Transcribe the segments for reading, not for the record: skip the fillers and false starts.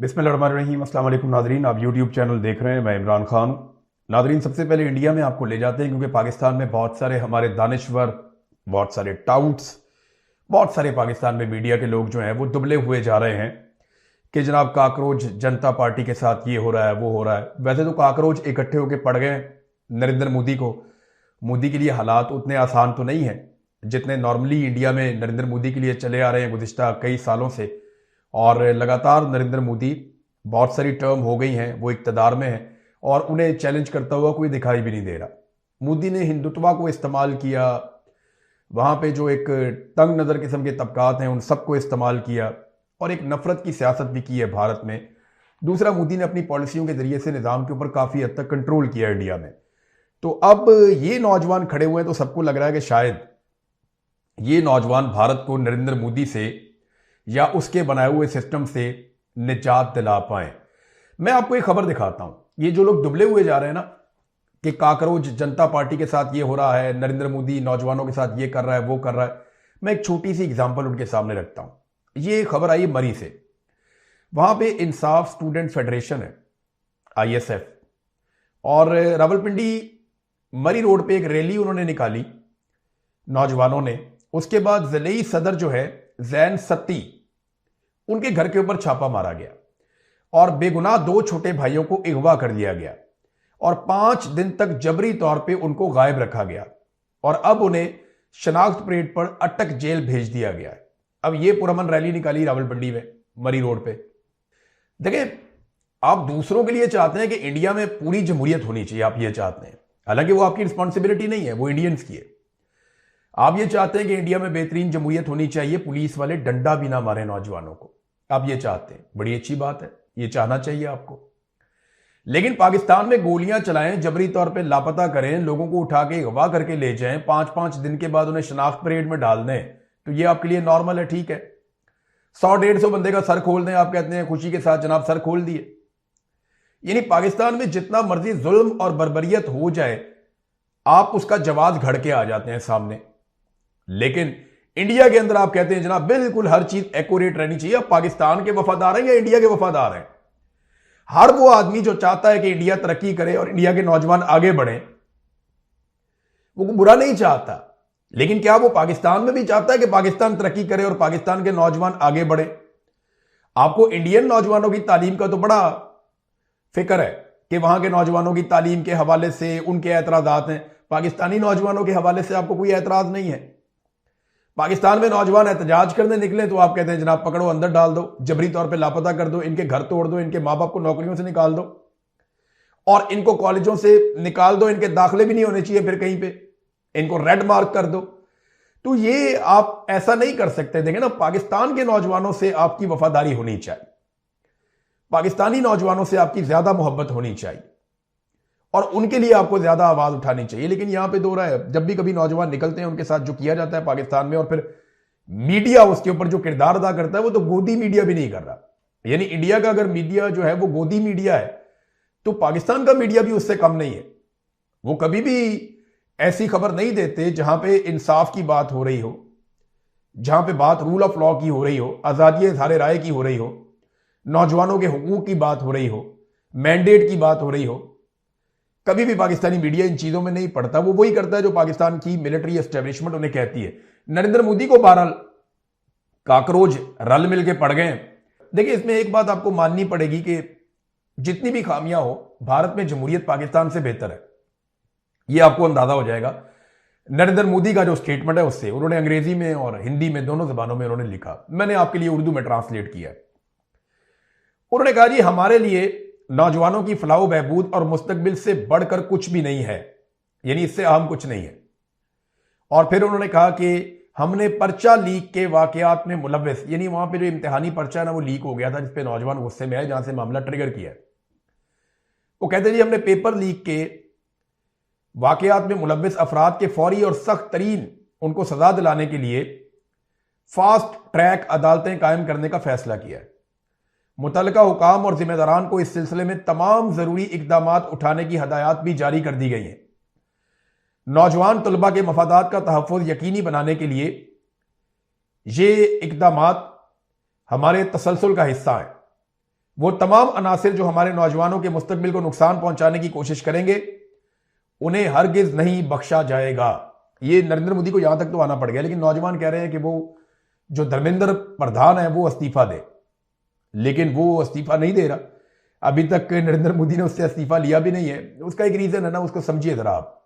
बिस्मिल्लाहिर्रहमानिर्रहीम। अस्सलाम वालेकुम नाजरीन, आप यूट्यूब चैनल देख रहे हैं, मैं इमरान खान। नाजरीन, सबसे पहले इंडिया में आपको ले जाते हैं क्योंकि पाकिस्तान में बहुत सारे हमारे दानिश्वर, बहुत सारे टाउट्स, बहुत सारे पाकिस्तान में मीडिया के लोग जो हैं वो दुबले हुए जा रहे हैं कि जनाब काकरोच जनता पार्टी के साथ ये हो रहा है, वो हो रहा है। वैसे तो काकरोच इकट्ठे होकर पड़ गए नरेंद्र मोदी को। मोदी के लिए हालात उतने आसान तो नहीं है जितने नॉर्मली इंडिया में नरेंद्र मोदी के लिए चले आ रहे हैं गुज़िश्ता कई सालों से। और लगातार नरेंद्र मोदी, बहुत सारी टर्म हो गई हैं वो इक़्तिदार में हैं और उन्हें चैलेंज करता हुआ कोई दिखाई भी नहीं दे रहा। मोदी ने हिंदुत्वा को इस्तेमाल किया, वहाँ पे जो एक तंग नज़र किस्म के तबकात हैं उन सबको इस्तेमाल किया और एक नफ़रत की सियासत भी की है भारत में। दूसरा, मोदी ने अपनी पॉलिसियों के ज़रिए से निज़ाम के ऊपर काफ़ी हद तक कंट्रोल किया इंडिया में। तो अब ये नौजवान खड़े हुए हैं तो सबको लग रहा है कि शायद ये नौजवान भारत को नरेंद्र मोदी से या उसके बनाए हुए सिस्टम से निजात दिला पाए। मैं आपको एक खबर दिखाता हूं। ये जो लोग दुबले हुए जा रहे हैं ना कि काकरोच जनता पार्टी के साथ ये हो रहा है, नरेंद्र मोदी नौजवानों के साथ ये कर रहा है, वो कर रहा है, मैं एक छोटी सी एग्जांपल उनके सामने रखता हूं। ये खबर आई मरी से। वहां पे इंसाफ स्टूडेंट फेडरेशन है, ISF, और रावलपिंडी मरी रोड पे एक रैली उन्होंने निकाली नौजवानों ने। उसके बाद ज़िले सदर जो है जैन सत्ती, उनके घर के ऊपर छापा मारा गया और बेगुनाह 2 छोटे भाइयों को अगवा कर लिया गया और 5 दिन तक जबरी तौर पे उनको गायब रखा गया और अब उन्हें शनाख्त परेड पर अटक जेल भेज दिया गया है। अब ये पुरअमन रैली निकाली रावलपिंडी में मरी रोड पे। देखिए, आप दूसरों के लिए चाहते हैं कि इंडिया में पूरी जमहूरियत होनी चाहिए, आप ये चाहते हैं, हालांकि वो आपकी रिस्पॉन्सिबिलिटी नहीं है, वो इंडियंस की है। आप ये चाहते हैं कि इंडिया में बेहतरीन जमहूरियत होनी चाहिए, पुलिस वाले डंडा भी ना मारे नौजवानों को, आप ये चाहते हैं, बड़ी अच्छी बात है, ये चाहना चाहिए आपको। लेकिन पाकिस्तान में गोलियां चलाएं, जबरी तौर पे लापता करें, लोगों को उठा के अगवा करके ले जाएं, 5-5 दिन के बाद उन्हें शनाख्त परेड में डाल दें, तो ये आपके लिए नॉर्मल है, ठीक है। 100-150 बंदे का सर खोल दें, आप कहते हैं खुशी के साथ जनाब सर खोल दिए। यानी पाकिस्तान में जितना मर्जी जुल्म और बर्बरियत हो जाए, आप उसका जवाब घड़ के आ जाते हैं सामने। लेकिन इंडिया के अंदर आप कहते हैं जनाब बिल्कुल हर चीज एक्यूरेट रहनी चाहिए। आप पाकिस्तान के वफादार हैं या इंडिया के वफादार हैं? हर वो आदमी जो चाहता है कि इंडिया तरक्की करे और इंडिया के नौजवान आगे बढ़े, वो बुरा नहीं चाहता, लेकिन क्या वो पाकिस्तान में भी चाहता है कि पाकिस्तान तरक्की करे और पाकिस्तान के नौजवान आगे बढ़े? आपको इंडियन नौजवानों की तालीम का तो बड़ा फिक्र है कि वहां के नौजवानों की तालीम के हवाले से उनके एतराजात हैं, पाकिस्तानी नौजवानों के हवाले से आपको कोई एतराज नहीं है। पाकिस्तान में नौजवान एहतजाज करने निकले तो आप कहते हैं जनाब पकड़ो, अंदर डाल दो, जबरी तौर पे लापता कर दो, इनके घर तोड़ दो, इनके मां बाप को नौकरियों से निकाल दो और इनको कॉलेजों से निकाल दो, इनके दाखिले भी नहीं होने चाहिए फिर कहीं पे, इनको रेड मार्क कर दो। तो ये आप ऐसा नहीं कर सकते। देखें ना, पाकिस्तान के नौजवानों से आपकी वफादारी होनी चाहिए, पाकिस्तानी नौजवानों से आपकी ज्यादा मोहब्बत होनी चाहिए और उनके लिए आपको ज्यादा आवाज उठानी चाहिए। लेकिन यहां पे दो राय है, जब भी कभी नौजवान निकलते हैं उनके साथ जो किया जाता है पाकिस्तान में, और फिर मीडिया उसके ऊपर जो किरदार अदा करता है, वो तो गोदी मीडिया भी नहीं कर रहा। यानी इंडिया का अगर मीडिया जो है वो गोदी मीडिया है तो पाकिस्तान का मीडिया भी उससे कम नहीं है। वो कभी भी ऐसी खबर नहीं देते जहां पे इंसाफ की बात हो रही हो, जहां पे बात रूल ऑफ लॉ की हो रही हो, आजादी इज़हार राय की हो रही हो, नौजवानों के हुकूक की बात हो रही हो, मैंडेट की बात हो रही हो। कभी भी पाकिस्तानी मीडिया इन चीजों में नहीं पड़ता। वो वही करता है जो पाकिस्तान की मिलिट्री एस्टेब्लिशमेंट उन्हें कहती है। नरेंद्र मोदी को बहरहाल काकरोच रल मिल के पड़ गए। देखिए, इसमें एक बात आपको माननी पड़ेगी कि जितनी भी खामियां हो, भारत में जमहूरियत पाकिस्तान से बेहतर है, यह आपको अंदाजा हो जाएगा। नरेंद्र मोदी का जो स्टेटमेंट है उससे, उन्होंने अंग्रेजी में और हिंदी में दोनों जबानों में उन्होंने लिखा, मैंने आपके लिए उर्दू में ट्रांसलेट किया है। उन्होंने कहा जी हमारे लिए नौजवानों की फलाह बहबूद और मुस्तकबिल से बढ़कर कुछ भी नहीं है, यानी इससे अहम कुछ नहीं है। और फिर उन्होंने कहा कि हमने पर्चा लीक के वाकयात में मुलव्विस, यानी वहां पे जो इम्तिहानी पर्चा ना वो लीक हो गया था जिसपे नौजवान गुस्से में आए, जहां से मामला ट्रिगर किया है। वो कहते जी हमने पेपर लीक के वाकयात में मुलव्विस अफराद के फौरी और सख्त तरीन उनको सजा दिलाने के लिए फास्ट ट्रैक अदालतें कायम करने का फैसला किया है। मुतल्लिका हुकाम और जिम्मेदारान को इस सिलसिले में तमाम जरूरी इकदामात उठाने की हदायत भी जारी कर दी गई हैं। नौजवान तलबा के मफादात का तहफ़्फ़ुज़ यकीनी बनाने के लिए ये इकदामात हमारे तसलसल का हिस्सा है। वो तमाम अनासिर जो हमारे नौजवानों के मुस्तकबिल को नुकसान पहुंचाने की कोशिश करेंगे, उन्हें हरगिज नहीं बख्शा जाएगा। ये नरेंद्र मोदी को यहां तक तो आना पड़ गया, लेकिन नौजवान कह रहे हैं कि वो जो धर्मेंद्र प्रधान है वो इस्तीफा दे, लेकिन वो इस्तीफा नहीं दे रहा। अभी तक नरेंद्र मोदी ने उससे इस्तीफा लिया भी नहीं है। उसका एक रीजन है ना, उसको समझिए जरा आप।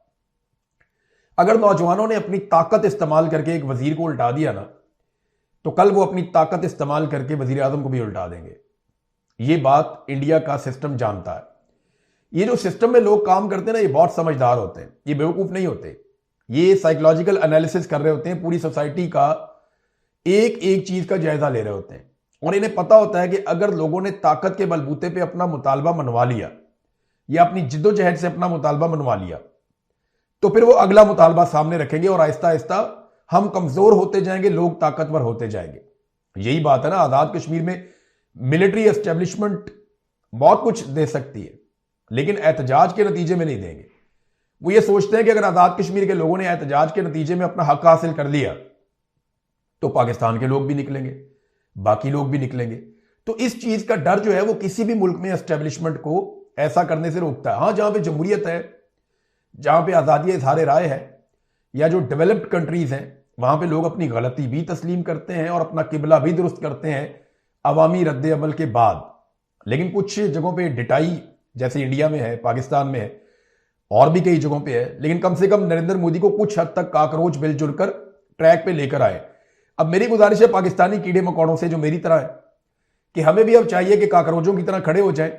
अगर नौजवानों ने अपनी ताकत इस्तेमाल करके एक वजीर को उल्टा दिया ना, तो कल वो अपनी ताकत इस्तेमाल करके वजीर आजम को भी उल्टा देंगे। ये बात इंडिया का सिस्टम जानता है। ये जो सिस्टम में लोग काम करते हैं ना, ये बहुत समझदार होते हैं, ये बेवकूफ नहीं होते। ये साइकोलॉजिकल एनालिसिस कर रहे होते हैं, पूरी सोसाइटी का एक एक चीज का जायजा ले रहे होते हैं, और इन्हें पता होता है कि अगर लोगों ने ताकत के बलबूते पे अपना मुतालबा मनवा लिया या अपनी जिद्दोजहद से अपना मुतालबा मनवा लिया, तो फिर वो अगला मुतालबा सामने रखेंगे और आहिस्ता आहिस्ता हम कमजोर होते जाएंगे, लोग ताकतवर होते जाएंगे। यही बात है ना, आजाद कश्मीर में मिलिट्री एस्टेब्लिशमेंट बहुत कुछ दे सकती है, लेकिन एहतजाज के नतीजे में नहीं देंगे। वो ये सोचते हैं कि अगर आजाद कश्मीर के लोगों ने एहतजाज के नतीजे में अपना हक हासिल कर लिया, तो पाकिस्तान के लोग भी निकलेंगे, बाकी लोग भी निकलेंगे। तो इस चीज का डर जो है वो किसी भी मुल्क में एस्टेब्लिशमेंट को ऐसा करने से रोकता है। हां, जहां पे जमहूरियत है, जहां पे आजादी इजहार राय है, या जो डेवलप्ड कंट्रीज हैं, वहां पे लोग अपनी गलती भी तस्लीम करते हैं और अपना किबला भी दुरुस्त करते हैं अवामी रद्द अमल के बाद। लेकिन कुछ जगहों पे डिटाई, जैसे इंडिया में है, पाकिस्तान में है, और भी कई जगहों पे है, लेकिन कम से कम नरेंद्र मोदी को कुछ हद तक काकरोच मिलजुल कर ट्रैक पे लेकर आए। अब मेरी गुजारिश है पाकिस्तानी कीड़े मकोड़ों से जो मेरी तरह है, कि हमें भी अब चाहिए कि काकरोचों की तरह खड़े हो जाएं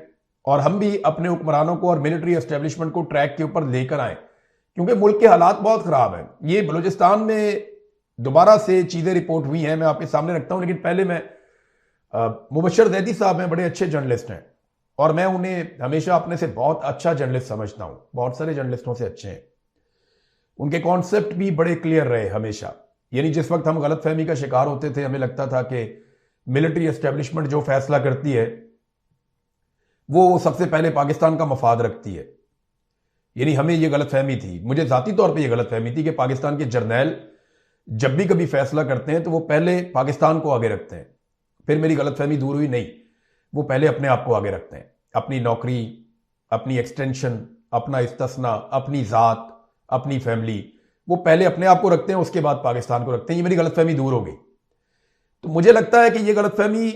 और हम भी अपने हुक्मरानों को और मिलिट्री एस्टेब्लिशमेंट को ट्रैक के ऊपर लेकर आए, क्योंकि मुल्क के हालात बहुत खराब हैं। ये बलूचिस्तान में दोबारा से चीजें रिपोर्ट हुई हैं, मैं आपके सामने रखता हूं, लेकिन पहले मैं मुबशर जैदी साहब हैं, बड़े अच्छे जर्नलिस्ट हैं, और मैं उन्हें हमेशा अपने से बहुत अच्छा जर्नलिस्ट समझता हूं, बहुत सारे जर्नलिस्टों से अच्छे हैं। उनके कॉन्सेप्ट भी बड़े क्लियर रहे हमेशा। यानी जिस वक्त हम गलतफहमी का शिकार होते थे, हमें लगता था कि मिलिट्री एस्टेब्लिशमेंट जो फैसला करती है वो सबसे पहले पाकिस्तान का मफाद रखती है। यानी हमें यह गलतफहमी थी, मुझे जाती तौर पे यह गलतफहमी थी कि पाकिस्तान के जर्नैल जब भी कभी फैसला करते हैं तो वो पहले पाकिस्तान को आगे रखते हैं। फिर मेरी गलतफहमी दूर हुई, नहीं, वो पहले अपने आप को आगे रखते हैं, अपनी नौकरी, अपनी एक्सटेंशन, अपना इस्तिस्ना, अपनी जात, अपनी फैमिली, वो पहले अपने आप को रखते हैं, उसके बाद पाकिस्तान को रखते हैं। ये मेरी गलतफहमी दूर हो गई। तो मुझे लगता है कि ये गलतफहमी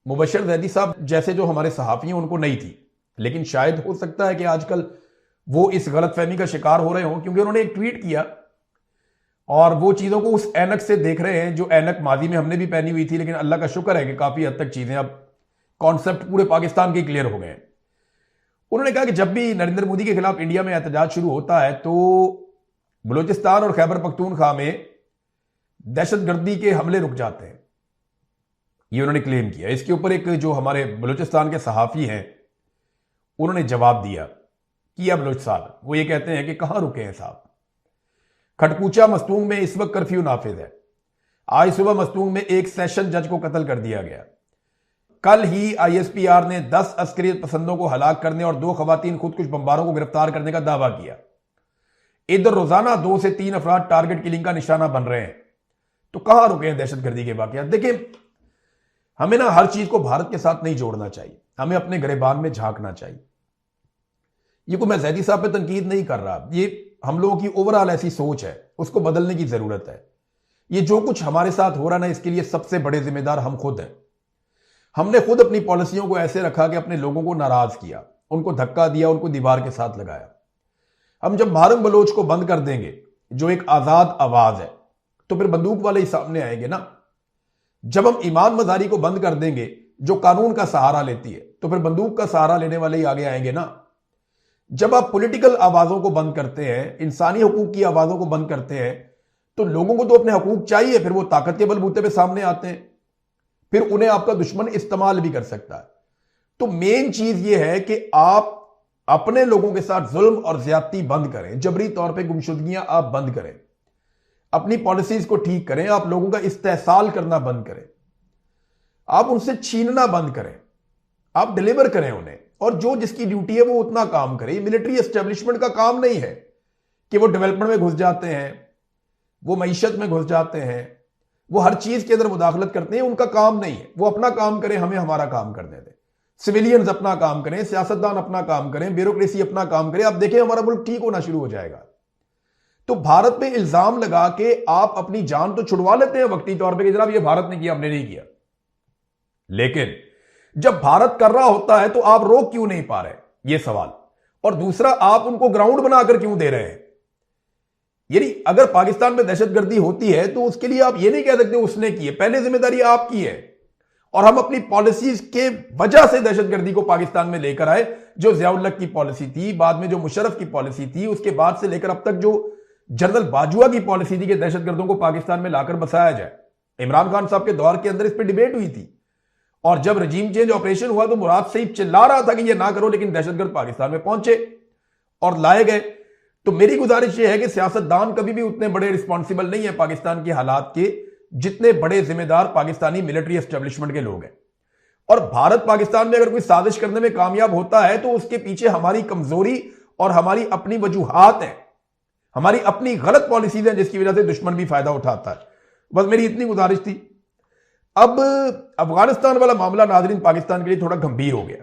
मुबशर जैदी साहब जैसे जो हमारे सहाफ़ी हैं उनको नहीं थी, लेकिन शायद हो सकता है कि आजकल वो इस गलतफहमी का शिकार हो रहे हों, क्योंकि उन्होंने एक ट्वीट किया और वो चीज़ों को उस ऐनक से देख रहे हैं जो ऐनक माजी में हमने भी पहनी हुई थी, लेकिन अल्लाह का शुक्र है कि काफ़ी हद तक चीज़ें अब कॉन्सेप्ट पूरे पाकिस्तान के क्लियर हो गए हैं। उन्होंने कहा कि जब भी नरेंद्र मोदी के खिलाफ इंडिया में एहतजाज शुरू होता है तो बलूचिस्तान और खैबर पख्तूनख्वा में दहशतगर्दी के हमले रुक जाते हैं। ये उन्होंने क्लेम किया। इसके ऊपर एक जो हमारे बलूचिस्तान के सहाफ़ी हैं उन्होंने जवाब दिया, किया बलोच साहब, वो ये कहते हैं कि कहां रुके हैं साहब, खटपूचा मस्तूंग में इस वक्त कर्फ्यू नाफिज है। आज सुबह मस्तूंग में एक सेशन जज को कत्ल कर दिया गया। कल ही आईएसपीआर ने 10 अस्करियत पसंदों को हलाक करने और 2 खवातीन खुदकुश बमबारों को गिरफ्तार करने का दावा किया। इधर रोजाना 2 से 3 अफराद टारगेट किलिंग का निशाना बन रहे हैं। तो कहां रुके हैं दहशतगर्दी के वाकयात? देखिए, हमें ना हर चीज को भारत के साथ नहीं जोड़ना चाहिए, हमें अपने गिरेबान में झांकना चाहिए। ये को मैं जैदी साहब पे तनकीद नहीं कर रहा, ये हम लोगों की ओवरऑल ऐसी सोच है, उसको बदलने की जरूरत है। ये जो कुछ हमारे साथ हो रहा ना, इसके लिए सबसे बड़े जिम्मेदार हम खुद हैं। हमने खुद अपनी पॉलिसियों को ऐसे रखा कि अपने लोगों को नाराज किया, उनको धक्का दिया, उनको दीवार के साथ लगाया। हम जब मारम बलोच को बंद कर देंगे, जो एक आजाद आवाज है, तो फिर बंदूक वाले ही सामने आएंगे ना। जब हम ईमान मजारी को बंद कर देंगे, जो कानून का सहारा लेती है, तो फिर बंदूक का सहारा लेने वाले ही आगे आएंगे ना। जब आप पॉलिटिकल आवाजों को बंद करते हैं, इंसानी हकूक की आवाजों को बंद करते हैं, तो लोगों को तो अपने हकूक चाहिए, फिर वो ताकत के बलबूते पे सामने आते हैं, फिर उन्हें आपका दुश्मन इस्तेमाल भी कर सकता है। तो मेन चीज ये है कि आप अपने लोगों के साथ जुल्म और ज्यादती बंद करें, जबरी तौर पे गुमशुदगियां आप बंद करें, अपनी पॉलिसीज को ठीक करें, आप लोगों का इस्तेहसाल करना बंद करें, आप उनसे छीनना बंद करें, आप डिलीवर करें उन्हें, और जो जिसकी ड्यूटी है वो उतना काम करे। मिलिट्री एस्टेब्लिशमेंट का काम नहीं है कि वो डेवलपमेंट में घुस जाते हैं, वो मईशत में घुस जाते हैं, वो हर चीज के अंदर मुदाखलत करते हैं, उनका काम नहीं है। वो अपना काम करें, हमें हमारा काम करने दें। सिविलियंस अपना काम करें, सियासतदान अपना काम करें, ब्यूरोक्रेसी अपना काम करे, आप देखें हमारा मुल्क ठीक होना शुरू हो जाएगा। तो भारत पे इल्जाम लगा के आप अपनी जान तो छुड़वा लेते हैं वक्ती तौर पे कि जनाब ये भारत ने किया, हमने नहीं किया, लेकिन जब भारत कर रहा होता है तो आप रोक क्यों नहीं पा रहे, ये सवाल। और दूसरा, आप उनको ग्राउंड बनाकर क्यों दे रहे हैं? यानी अगर पाकिस्तान में दहशतगर्दी होती है तो उसके लिए आप ये नहीं कह सकते उसने की है, पहले जिम्मेदारी आपकी है। और हम अपनी पॉलिसीज के वजह से दहशतगर्दी को पाकिस्तान में लेकर आए, जो जियाउल हक की पॉलिसी थी, बाद में जो मुशर्रफ की पॉलिसी थी, उसके बाद से लेकर अब तक जो जनरल बाजवा की पॉलिसी थी कि दहशतगर्दों को पाकिस्तान में लाकर बसाया जाए। इमरान खान साहब के दौर के अंदर इस पर डिबेट हुई थी, और जब रजीम चेंज ऑपरेशन हुआ तो मुराद सईद चिल्ला रहा था कि ये ना करो, लेकिन दहशतगर्द पाकिस्तान में पहुंचे और लाए गए। तो मेरी गुजारिश यह है कि सियासतदान कभी भी उतने बड़े रिस्पॉन्सिबल नहीं है पाकिस्तान के हालात के, जितने बड़े जिम्मेदार पाकिस्तानी मिलिट्री एस्टेब्लिशमेंट के लोग हैं। और भारत पाकिस्तान में अगर कोई साजिश करने में कामयाब होता है तो उसके पीछे हमारी कमजोरी और हमारी अपनी वजूहात हैं, हमारी अपनी गलत पॉलिसीज हैं, जिसकी वजह से दुश्मन भी फायदा उठाता है। बस मेरी इतनी गुजारिश थी। अब अफगानिस्तान वाला मामला नाज़रीन पाकिस्तान के लिए थोड़ा गंभीर हो गया।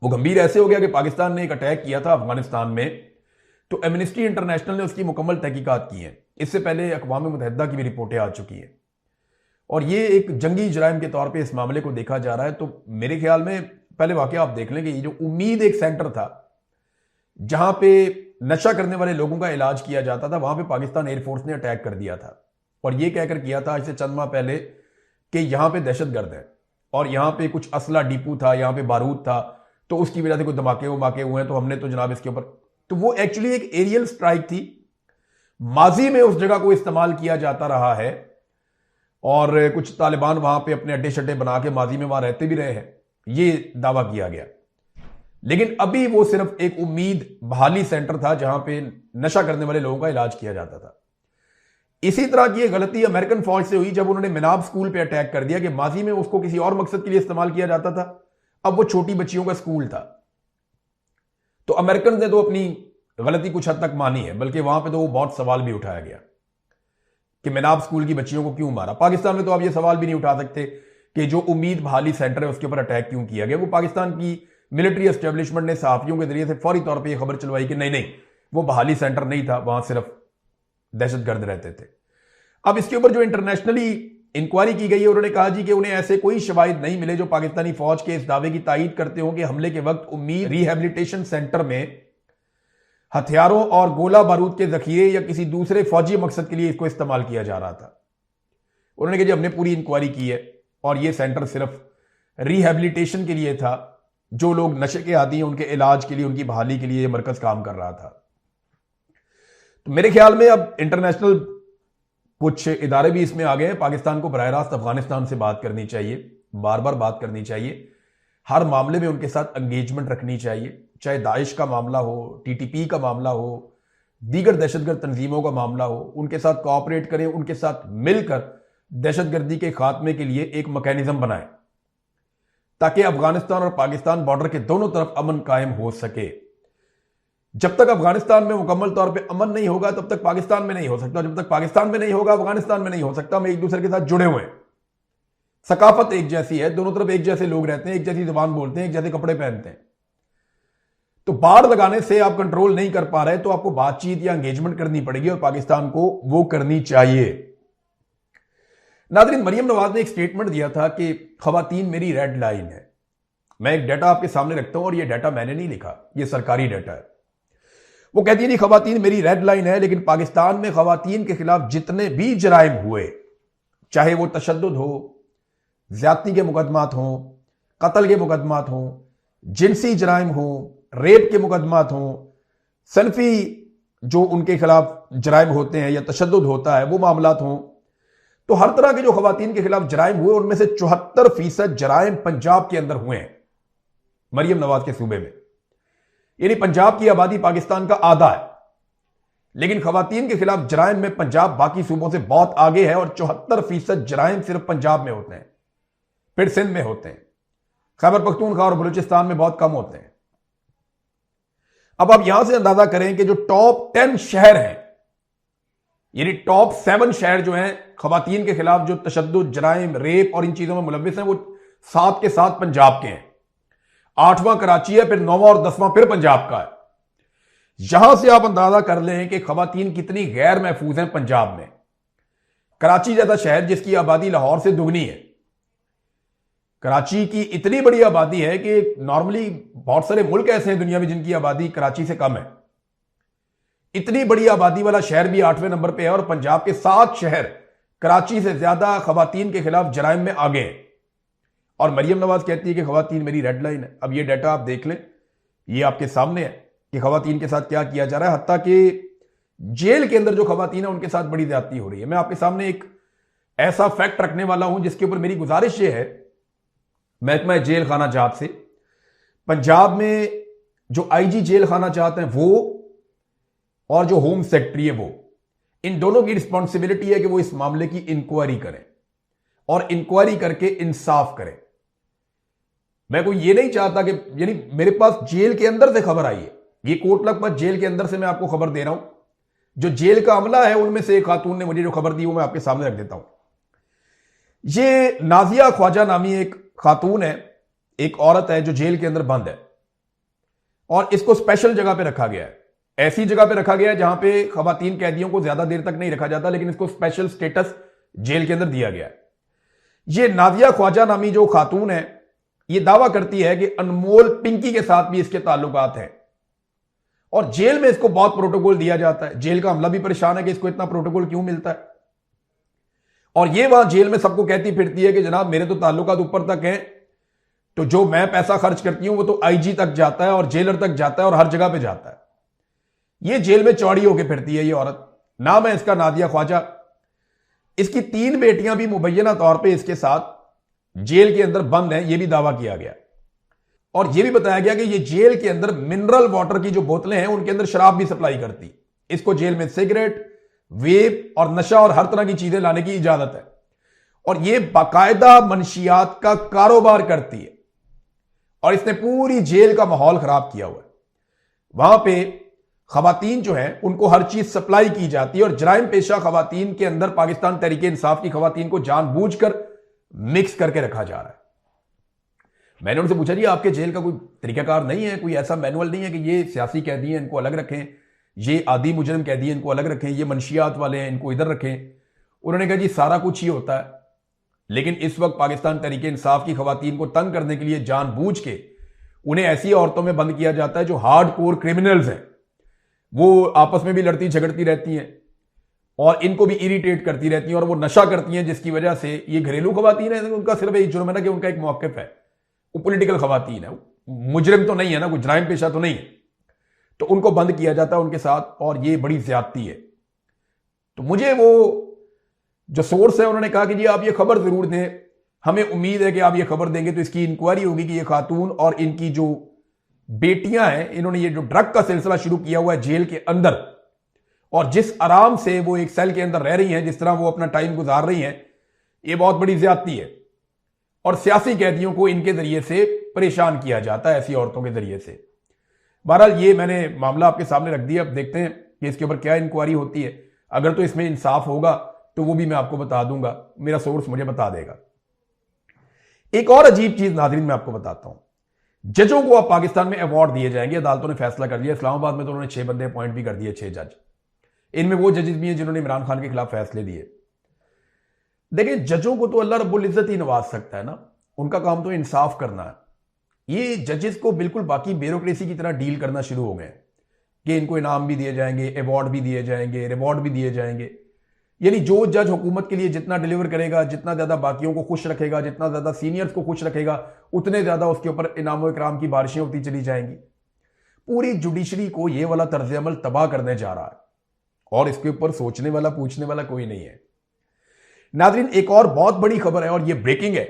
वो गंभीर ऐसे हो गया कि पाकिस्तान ने एक अटैक किया था अफगानिस्तान में, तो एमनेस्टी इंटरनेशनल ने उसकी मुकम्मल तहकीकात की है। इससे पहले अक़वाम मुत्तहिदा की भी रिपोर्टें आ चुकी हैं, और ये एक जंगी जराइम के तौर पे इस मामले को देखा जा रहा है। तो मेरे ख्याल में पहले वाकया आप देख लें कि ये जो उम्मीद एक सेंटर था जहां पे नशा करने वाले लोगों का इलाज किया जाता था, वहां पे पाकिस्तान एयरफोर्स ने अटैक कर दिया था, और ये कहकर किया था आज से चंद माह पहले कि यहां पे दहशतगर्द है और यहां पे कुछ असला डिपू था, यहां पे बारूद था, तो उसकी वजह से कुछ धमाके वमाके हुए हैं, तो हमने तो जनाब इसके ऊपर, तो वो एक्चुअली एक एरियल स्ट्राइक थी। माजी में उस जगह को इस्तेमाल किया जाता रहा है, और कुछ तालिबान वहां पे अपने अड्डे शड्डे बना के माजी में वहां रहते भी रहे हैं, ये दावा किया गया। लेकिन अभी वो सिर्फ एक उम्मीद बहाली सेंटर था जहां पे नशा करने वाले लोगों का इलाज किया जाता था। इसी तरह की गलती अमेरिकन फौज से हुई जब उन्होंने मिनाब स्कूल पे अटैक कर दिया, कि माजी में उसको किसी और मकसद के लिए इस्तेमाल किया जाता था, अब वो छोटी बच्चियों का स्कूल था। तो अमेरिकन ने तो अपनी गलती कुछ हद तक मानी है, बल्कि वहां पे तो वो बहुत सवाल भी उठाया गया कि मिनाब स्कूल की बच्चियों को क्यों मारा। पाकिस्तान में तो आप ये सवाल भी नहीं उठा सकते कि जो उम्मीद बहाली सेंटर है उसके ऊपर अटैक क्यों किया गया। वो पाकिस्तान की मिलिट्री एस्टेब्लिशमेंट ने सहाफियों के जरिए से फौरी तौर पर यह खबर चलवाई कि नहीं नहीं, वो बहाली सेंटर नहीं था, वहां सिर्फ दहशतगर्द रहते थे। अब इसके ऊपर जो इंटरनेशनली इंक्वायरी की गई है, उन्होंने कहा जी कि उन्हें ऐसे कोई शवाहिद नहीं मिले जो पाकिस्तानी फौज के इस दावे की तायीद करते हो कि हमले के वक्त उम्मीद रिहैबिलिटेशन सेंटर में हथियारों और गोला बारूद के जखीरे या किसी दूसरे फौजी मकसद के लिए इसको इस्तेमाल किया जा रहा था। उन्होंने कहा जी हमने पूरी इंक्वायरी की है और यह सेंटर सिर्फ रिहैबिलिटेशन के लिए था, जो लोग नशे के आदी हैं उनके इलाज के लिए, उनकी बहाली के लिए यह मरकज काम कर रहा था। तो मेरे ख्याल में अब इंटरनेशनल कुछ इदारे भी इसमें आ गए हैं। पाकिस्तान को बराह रास्त अफगानिस्तान से बात करनी चाहिए, बार बार बात करनी चाहिए, हर मामले में उनके साथ एंगेजमेंट रखनी चाहिए, चाहे दाइश का मामला हो, टीटीपी का मामला हो, दीगर दहशतगर्द तंजीमों का मामला हो, उनके साथ कोऑपरेट करें, उनके साथ मिलकर दहशतगर्दी के खात्मे के लिए एक मैकेनिज्म बनाएं, ताकि अफगानिस्तान और पाकिस्तान बॉर्डर के दोनों तरफ अमन कायम हो सके। जब तक अफगानिस्तान में मुकम्मल तौर पे अमन नहीं होगा तब तक पाकिस्तान में नहीं हो सकता, जब तक पाकिस्तान में नहीं होगा अफगानिस्तान में नहीं हो सकता। हम एक दूसरे के साथ जुड़े हुए हैं, सकाफत एक जैसी है, दोनों तरफ एक जैसे लोग रहते हैं, एक जैसी जुबान बोलते हैं, एक जैसे कपड़े पहनते हैं। तो बाढ़ लगाने से आप कंट्रोल नहीं कर पा रहे तो आपको बातचीत या एंगेजमेंट करनी पड़ेगी, और पाकिस्तान को वो करनी चाहिए। नाज़रीन, मरियम नवाज ने एक स्टेटमेंट दिया था कि खवातीन मेरी रेड लाइन है। मैं एक डाटा आपके सामने रखता हूं, और ये डाटा मैंने नहीं लिखा, ये सरकारी डाटा है। वो कहती है नहीं खवातीन मेरी रेड लाइन है, लेकिन पाकिस्तान में खवातीन के खिलाफ जितने भी जराइम हुए, चाहे वो तशद्दुद हो, ज्यादती के मुकदमात हों, कत्ल के मुकदमात हों, जिनसी जराइम हो, रेप के मुकदमात हों, सनफी जो उनके खिलाफ जराइम होते हैं या तशद्दुद होता है वो मामलात हों, तो हर तरह के जो खवातीन के खिलाफ जराइम हुए उनमें से 74% जराइम पंजाब के अंदर हुए हैं, मरियम नवाज के सूबे में। यानी पंजाब की आबादी पाकिस्तान का आधा है, लेकिन खवातीन के खिलाफ जराइम में पंजाब बाकी सूबों से बहुत आगे है, और 74% जराइम सिर्फ पंजाब में होते हैं, फिर सिंध में होते हैं, खैबर पख्तूनख्वा और बलूचिस्तान में बहुत कम होते हैं। अब आप यहां से अंदाजा करें कि जो टॉप 10 शहर हैं, यानी टॉप 7 शहर जो हैं खवातीन के खिलाफ जो तशद्दुद, जराइम, रेप और इन चीजों में मुलव्विस हैं, वो 7 के 7 पंजाब के हैं। 8वां कराची है, फिर 9वां और 10वां फिर पंजाब का है। यहां से आप अंदाजा कर लें कि खवातीन कितनी गैर महफूज हैं पंजाब में। कराची जैसा शहर जिसकी आबादी लाहौर से दुगनी है, कराची की इतनी बड़ी आबादी है कि नॉर्मली बहुत सारे मुल्क ऐसे हैं दुनिया में जिनकी आबादी कराची से कम है। इतनी बड़ी आबादी वाला शहर भी 8वें नंबर पे है और पंजाब के 7 शहर कराची से ज्यादा खवातीन के खिलाफ जराइम में आगे हैं। और मरियम नवाज कहती है कि खवातीन मेरी रेड लाइन है। अब ये डाटा आप देख लें, ये आपके सामने है कि खवातीन के साथ क्या किया जा रहा है। हत्ता कि जेल के अंदर जो खवातीन है उनके साथ बड़ी ज्यादती हो रही है। मैं आपके सामने एक ऐसा फैक्ट रखने वाला हूं जिसके ऊपर मेरी गुजारिश ये है महकमा जेल खाना जात से, पंजाब में जो आईजी जेल खाना जात हैं वो और जो होम सेक्रेटरी है वो, इन दोनों की रिस्पॉन्सिबिलिटी है कि वो इस मामले की इंक्वायरी करें और इंक्वायरी करके इंसाफ करें। मैं कोई ये नहीं चाहता कि, यानी मेरे पास जेल के अंदर से खबर आई है, ये कोट लखपत जेल के अंदर से मैं आपको खबर दे रहा हूं। जो जेल का अमला है उनमें से एक खातून ने मुझे जो खबर दी वो मैं आपके सामने रख देता हूं। ये नाजिया ख्वाजा नामी एक खातून है, एक औरत है जो जेल के अंदर बंद है और इसको स्पेशल जगह पे रखा गया है। ऐसी जगह पे रखा गया है जहां पे खवातीन कैदियों को ज्यादा देर तक नहीं रखा जाता, लेकिन इसको स्पेशल स्टेटस जेल के अंदर दिया गया है। ये नाजिया ख्वाजा नामी जो खातून है ये दावा करती है कि अनमोल पिंकी के साथ भी इसके ताल्लुकात हैं और जेल में इसको बहुत प्रोटोकॉल दिया जाता है। जेल का अमला भी परेशान है कि इसको इतना प्रोटोकॉल क्यों मिलता है। और ये वहां जेल में सबको कहती फिरती है कि जनाब मेरे तो ताल्लुकात ऊपर तक हैं, तो जो मैं पैसा खर्च करती हूं वो तो आईजी तक जाता है और जेलर तक जाता है और हर जगह पे जाता है। ये जेल में चौड़ी होकर फिरती है ये औरत। नाम है इसका नादिया ख्वाजा। इसकी 3 बेटियां भी मुबैना तौर पे इसके साथ जेल के अंदर बंद हैं, यह भी दावा किया गया और यह भी बताया गया कि ये जेल के अंदर मिनरल वाटर की जो बोतलें हैं उनके अंदर शराब भी सप्लाई करती। इसको जेल में सिगरेट, वेप और नशा और हर तरह की चीजें लाने की इजाजत है और यह बाकायदा मनशियात का कारोबार करती है और इसने पूरी जेल का माहौल खराब किया हुआ है। वहां पे खवातीन जो है उनको हर चीज सप्लाई की जाती है और जराइम पेशा खवातीन के अंदर पाकिस्तान तहरीक इंसाफ की खवातीन को जानबूझकर मिक्स करके रखा जा रहा है। मैंने उनसे पूछा जी आपके जेल का कोई तरीकाकार नहीं है, कोई ऐसा मैनुअल नहीं है कि ये सियासी कैदी हैं इनको अलग रखें, ये आदि मुजरिम कैदी हैं इनको अलग रखें, ये मनशियात वाले हैं इनको इधर रखें। उन्होंने कहा जी सारा कुछ ही होता है, लेकिन इस वक्त पाकिस्तान तहरीक इंसाफ की खवातीन को तंग करने के लिए जानबूझ के उन्हें ऐसी औरतों में बंद किया जाता है जो हार्ड कोर क्रिमिनल्स हैं। वो आपस में भी लड़ती झगड़ती रहती हैं और इनको भी इरिटेट करती रहती हैं और वो नशा करती हैं, जिसकी वजह से ये घरेलू खवातीन है। उनका सिर्फ एक जुर्म है ना कि उनका एक मौक़िफ़ है, वो पॉलिटिकल खवातीन है, मुजरिम तो नहीं है ना, कोई जराइम पेशा तो नहीं है, तो उनको बंद किया जाता है उनके साथ और ये बड़ी ज्यादती है। तो मुझे वो जो सोर्स है उन्होंने कहा कि जी आप ये खबर जरूर दें, हमें उम्मीद है कि आप ये खबर देंगे तो इसकी इंक्वायरी होगी कि ये खातून और इनकी जो बेटियां हैं इन्होंने ये जो ड्रग का सिलसिला शुरू किया हुआ है जेल के अंदर और जिस आराम से वो एक सेल के अंदर रह रही हैं, जिस तरह वो अपना टाइम गुजार रही हैं, ये बहुत बड़ी ज्यादती है और सियासी कैदियों को इनके जरिए से परेशान किया जाता है, ऐसी औरतों के जरिए से। बहरहाल ये मैंने मामला आपके सामने रख दिया। अब देखते हैं कि इसके ऊपर क्या इंक्वायरी होती है। अगर तो इसमें इंसाफ होगा तो वो भी मैं आपको बता दूंगा, मेरा सोर्स मुझे बता देगा। एक और अजीब चीज नाज़रीन मैं आपको बताता हूं, जजों को अब पाकिस्तान में अवार्ड दिए जाएंगे। अदालतों ने फैसला कर लिया, इस्लामाबाद में तो उन्होंने 6 बंदे अपॉइंट भी कर दिए, 6 जज। इनमें वो जजेस भी हैं जिन्होंने इमरान खान के खिलाफ फैसले दिए। देखिए जजों को तो अल्लाह रब्बुल इज्जत ही नवाज सकता है ना, उनका काम तो इंसाफ करना है। ये जजेस को बिल्कुल बाकी ब्यूरोक्रेसी की तरह डील करना शुरू हो गए कि इनको इनाम भी दिए जाएंगे, अवार्ड भी दिए जाएंगे, रिवॉर्ड भी दिए जाएंगे। यानी जो जज हुकूमत के लिए जितना डिलीवर करेगा, जितना ज्यादा बाकियों को खुश रखेगा, जितना ज्यादा सीनियर्स को खुश रखेगा, उतने ज्यादा उसके ऊपर इनाम इकराम की बारिशें होती चली जाएंगी। पूरी जुडिशरी को यह वाला तर्ज अमल तबाह करने जा रहा है और इसके ऊपर सोचने वाला पूछने वाला कोई नहीं है। नाज़रीन एक और बहुत बड़ी खबर है और यह ब्रेकिंग है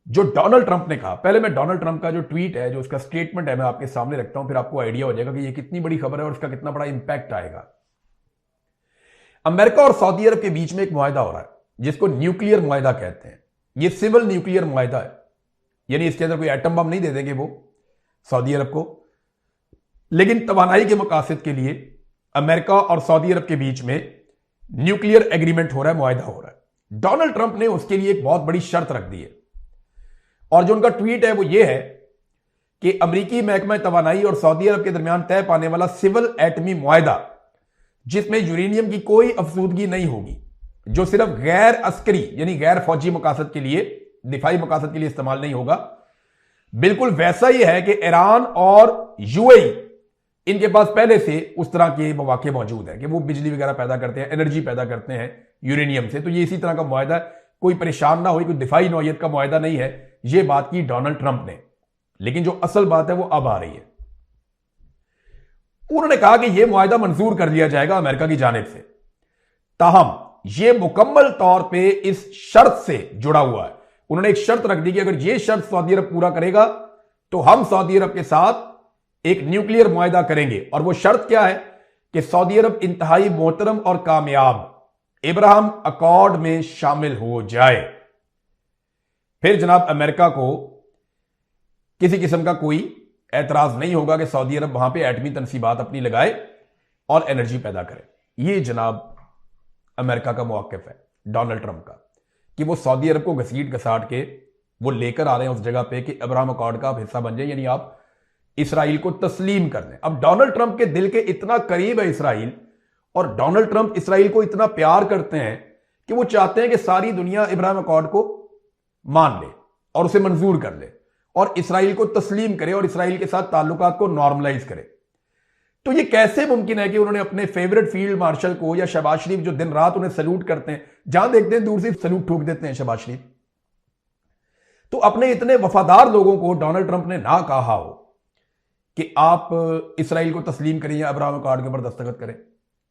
जो डोनाल्ड ट्रंप ने कहा। पहले मैं डोनाल्ड ट्रंप का जो ट्वीट है, जो उसका स्टेटमेंट है, मैं आपके सामने रखता हूं, फिर आपको आइडिया हो जाएगा कि यह कितनी बड़ी खबर है और उसका कितना बड़ा इंपैक्ट आएगा। अमेरिका और सऊदी अरब के बीच में एक मुआहदा हो रहा है जिसको न्यूक्लियर मुआहदा कहते हैं। यह सिविल न्यूक्लियर मुआहदा है, यानी इसके अंदर कोई एटम बम नहीं दे देंगे वो सऊदी अरब को, लेकिन तवानाई के मकासद के लिए अमेरिका और सऊदी अरब के बीच में न्यूक्लियर एग्रीमेंट हो रहा है, मुआहदा हो रहा है। डोनाल्ड ट्रंप ने उसके लिए एक बहुत बड़ी शर्त रख दी है और जो उनका ट्वीट है वो ये है कि अमरीकी महकमा तवानाई और सऊदी अरब के दरमियान तय पाने वाला सिविल एटमी मुआहदा, जिसमें यूरेनियम की कोई अफसूदगी नहीं होगी, जो सिर्फ गैर अस्करी यानी गैर फौजी मकासद के लिए, दिफाई मकासद के लिए इस्तेमाल नहीं होगा, बिल्कुल वैसा ही है कि ईरान और यूएई, इनके पास पहले से उस तरह के मौके मौजूद है कि वो बिजली वगैरह पैदा करते हैं, एनर्जी पैदा करते हैं यूरेनियम से। तो ये इसी तरह का मुआहदा, कोई परेशान ना हो, कोई दिफाई नौयत का मुआहदा नहीं है। ये बात की डोनाल्ड ट्रंप ने, लेकिन जो असल बात है वो अब आ रही है। उन्होंने कहा कि यह मुआहदा मंजूर कर लिया जाएगा अमेरिका की जानिब से, ताहम यह मुकम्मल तौर पे इस शर्त से जुड़ा हुआ है। उन्होंने एक शर्त रख दी कि अगर यह शर्त सऊदी अरब पूरा करेगा तो हम सऊदी अरब के साथ एक न्यूक्लियर मुआहदा करेंगे। और वो शर्त क्या है कि सऊदी अरब इंतहाई मोहतरम और कामयाब इब्राहिम अकॉर्ड में शामिल हो जाए। फिर जनाब अमेरिका को किसी किस्म का कोई एतराज नहीं होगा कि सऊदी अरब वहां पे एटमी तनसीबात अपनी लगाए और एनर्जी पैदा करे। ये जनाब अमेरिका का मौक़िफ़ है डोनाल्ड ट्रंप का, कि वो सऊदी अरब को घसीट घसाट के वो लेकर आ रहे हैं उस जगह पे कि अब्राहम अकॉर्ड का आप हिस्सा बन जाए, यानी आप इसराइल को तस्लीम कर दें। अब डोनाल्ड ट्रंप के दिल के इतना करीब है इसराइल, और डोनाल्ड ट्रंप इसराइल को इतना प्यार करते हैं कि वो चाहते हैं कि सारी दुनिया इब्राहिम अकॉर्ड को मान ले और उसे मंजूर कर ले और इसराइल को तस्लीम करे और इसराइल के साथ ताल्लुकात को नॉर्मलाइज करे। तो ये कैसे मुमकिन है कि उन्होंने अपने फेवरेट फील्ड मार्शल को, या शहबाज शरीफ जो दिन रात उन्हें सल्यूट करते हैं, जहां देखते हैं दूर से सल्यूट ठोक देते हैं शहबाज शरीफ, तो अपने इतने वफादार लोगों को डोनाल्ड ट्रंप ने ना कहा हो कि आप इसराइल को तस्लीम करें या अब्राहम अकॉर्ड के ऊपर दस्तखत करें,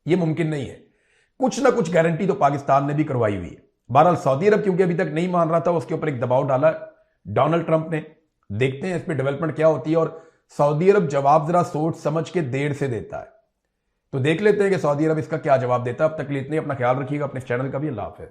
यह मुमकिन नहीं है। कुछ ना कुछ गारंटी तो पाकिस्तान ने भी करवाई हुई है। बहरहाल सऊदी अरब क्योंकि अभी तक नहीं मान रहा था, उसके ऊपर एक दबाव डाला डोनाल्ड ट्रंप ने। देखते हैं इस पर डेवलपमेंट क्या होती है, और सऊदी अरब जवाब जरा सोच समझ के देर से देता है, तो देख लेते हैं कि सऊदी अरब इसका क्या जवाब देता है। अब तक के लिए इतने, अपना ख्याल रखिएगा, अपने चैनल का भी। अल्लाह हाफिज़।